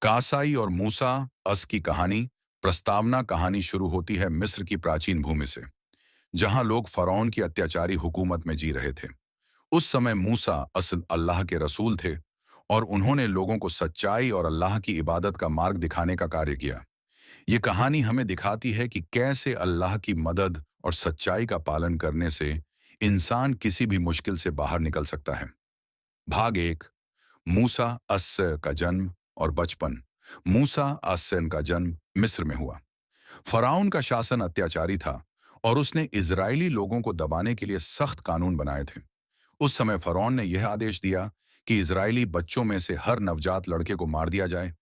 कासाई और मूसा अस की कहानी प्रस्तावना कहानी शुरू होती है मिस्र की प्राचीन भूमि से, जहां लोग फरौन की अत्याचारी हुकूमत में जी रहे थे। उस समय मूसा असल अल्लाह के रसूल थे और उन्होंने लोगों को सच्चाई और अल्लाह की इबादत का मार्ग दिखाने का कार्य किया। ये कहानी हमें दिखाती है कि कैसे अल्लाह की मदद और सच्चाई का पालन करने से इंसान किसी भी मुश्किल से बाहर निकल सकता है। भाग एक। मूसा अस्स का जन्म और बचपन। मूसा अस्सन का जन्म मिस्र में हुआ। फराउन का शासन अत्याचारी था और उसने इजरायली लोगों को दबाने के लिए सख्त कानून बनाए थे। उस समय फरौन ने यह आदेश दिया कि इजरायली बच्चों में से हर नवजात लड़के को मार दिया जाए।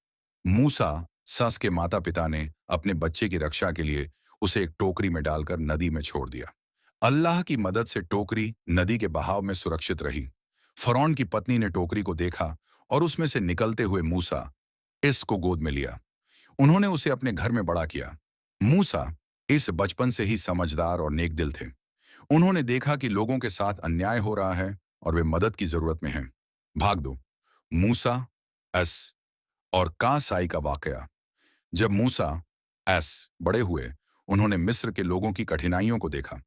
मूसा सस के माता पिता ने अपने बच्चे की रक्षा के लिए उसे एक टोकरी में डालकर नदी में छोड़ दिया। अल्लाह की मदद से टोकरी नदी के बहाव में सुरक्षित रही। फरौन की पत्नी ने टोकरी को देखा और उसमें से निकलते हुए मूसा इसको गोद में लिया। उन्होंने उसे अपने घर में बड़ा किया। मूसा इस बचपन से ही समझदार और नेक दिल थे। उन्होंने देखा कि लोगों के साथ अन्याय हो रहा है और वे मदद की जरूरत में हैं। भाग दो। मूसा एस और कासाई का वाकया। जब मूसा एस बड़े हुए, उन्होंने मिस्र के लोगों की कठिनाइयों को देखा।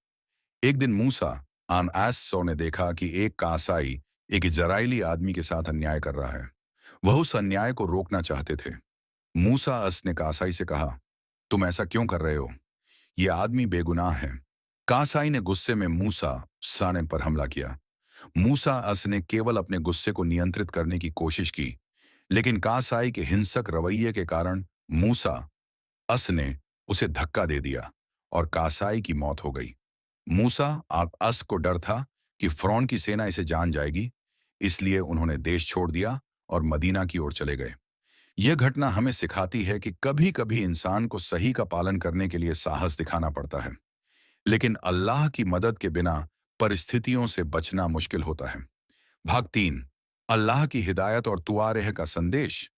एक दिन मूसा आन एस सौ ने देखा कि एक कासाई एक इजरायली आदमी के साथ अन्याय कर रहा है। वह उस अन्याय को रोकना चाहते थे। मूसा अस ने कासाई से कहा, तुम ऐसा क्यों कर रहे हो? यह आदमी बेगुनाह है। कासाई ने गुस्से में मूसा साने पर हमला किया। मूसा अस ने केवल अपने गुस्से को नियंत्रित करने की कोशिश की, लेकिन कासाई के हिंसक रवैये के कारण मूसा अस ने उसे धक्का दे दिया और कासाई की मौत हो गई। मूसा आप अस को डर था कि फ़िरौन की सेना इसे जान जाएगी, इसलिए उन्होंने देश छोड़ दिया और मदीना की ओर चले गए। यह घटना हमें सिखाती है कि कभी-कभी इंसान को सही का पालन करने के लिए साहस दिखाना पड़ता है, लेकिन अल्लाह की मदद के बिना परिस्थितियों से बचना मुश्किल होता है। भाग 3। अल्लाह की हिदायत और तुआरेह का संदेश।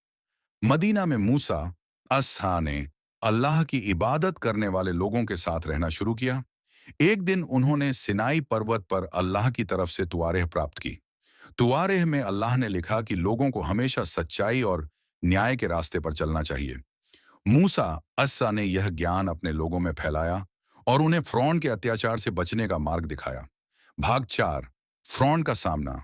मदीना में मूसा अस्हा ने अल्लाह की इबादत करने वाले लोगों के साथ रहना शुरू किया। एक दिन उन्होंने सिनाई पर्वत पर अल्लाह की तरफ से तुआरेह प्राप्त की। तुआरेह में अल्लाह ने लिखा कि लोगों को हमेशा सच्चाई और न्याय के रास्ते पर चलना चाहिए। मूसा अस्सा ने यह ज्ञान अपने लोगों में फैलाया और उन्हें फ़िरौन के अत्याचार से बचने का मार्ग दिखाया। भाग 4। फ़िरौन का सामना।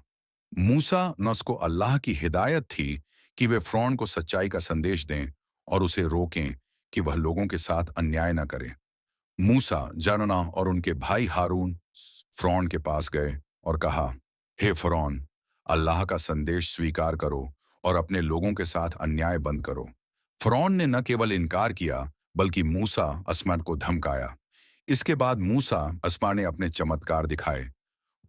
मूसा नस को अल्लाह की हिदायत थी कि वे फ़िरौन को सच्चाई का संदेश दें और उसे रोकें कि वह लोगों के साथ अन्याय न करे। मूसा जानना और उनके भाई हारून फ़िरौन के पास गए और कहा, हे फ़िरौन, अल्लाह का संदेश स्वीकार करो और अपने लोगों के साथ अन्याय बंद करो। फ़िरौन ने न केवल इनकार किया, बल्कि मूसा अस्मा को धमकाया। इसके बाद मूसा अस्मा ने अपने चमत्कार दिखाए।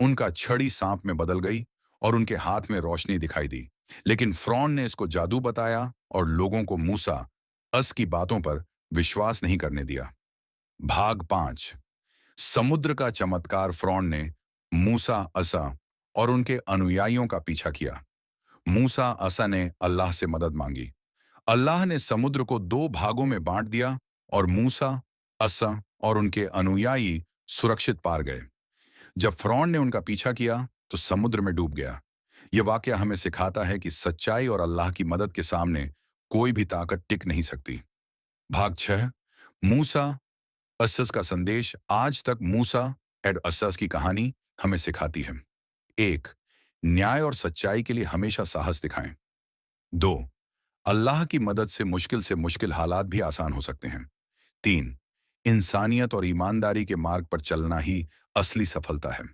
उनका छड़ी सांप में बदल गई और उनके हाथ में रोशनी दिखाई दी। लेकिन फ़िरौन ने इसको जादू बताया और लोगों को मूसा अस की बातों पर विश्वास नहीं करने दिया। भाग 5। समुद्र का चमत्कार। फ़िरौन ने मूसा असा और उनके अनुयायियों का पीछा किया। मूसा असा ने अल्लाह से मदद मांगी। अल्लाह ने समुद्र को दो भागों में बांट दिया और मूसा असा और उनके अनुयायी सुरक्षित पार गए। जब फ़िरौन ने उनका पीछा किया तो समुद्र में डूब गया। यह वाकया हमें सिखाता है कि सच्चाई और अल्लाह की मदद के सामने कोई भी ताकत टिक नहीं सकती। भाग 6। मूसा अस्सस का संदेश। आज तक मूसा एड अस्सस की कहानी हमें सिखाती है। 1। न्याय और सच्चाई के लिए हमेशा साहस दिखाएं। 2। अल्लाह की मदद से मुश्किल हालात भी आसान हो सकते हैं। 3। इंसानियत और ईमानदारी के मार्ग पर चलना ही असली सफलता है।